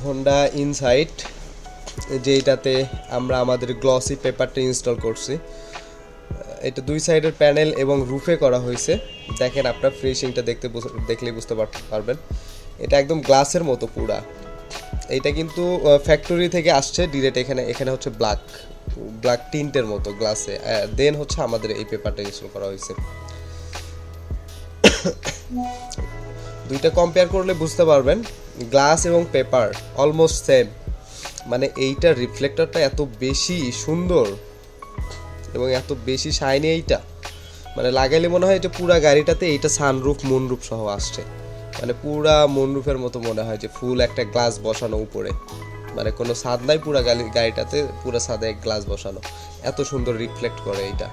Honda insight, যেটাতে আমরা আমাদের গ্লসি পেপারটা ইনস্টল করছি। এটা দুই সাইডের প্যানেল এবং রুফে করা হয়েছে। দেখেন আপনার ফিনিশিংটা দেখলেই বুঝতে পারবেন, এটা একদম গ্লাসের মতো পুরা। এটা কিন্তু ফ্যাক্টরি থেকে আসছে ডিরেক্ট, এখানে হচ্ছে ব্ল্যাক টিন্টের মতো গ্লাসে, দেন হচ্ছে আমাদের এই পেপারটা ইনস্টল করা হয়েছে। দুইটা কম্পেয়ার করলে বুঝতে পারবেন গ্লাস এবং পেপার অলমোস্ট সেম। মানে এইটার রিফ্লেক্টরটা এত বেশি সুন্দর এবং এত বেশি শাইনি, এইটা মানে লাগাইলে মনে হয় যে পুরা গাড়িটাতে এইটা সানরুফ মুনরুফ সহ আসছে। মানে পুরা মুনরুফের মতো মনে হয় যে ফুল একটা গ্লাস বসানো উপরে, মানে কোনো ছাদ নাই পুরা গাড়িটাতে, পুরা ছাদে এক গ্লাস বসানো, এত সুন্দর রিফ্লেক্ট করে এইটা।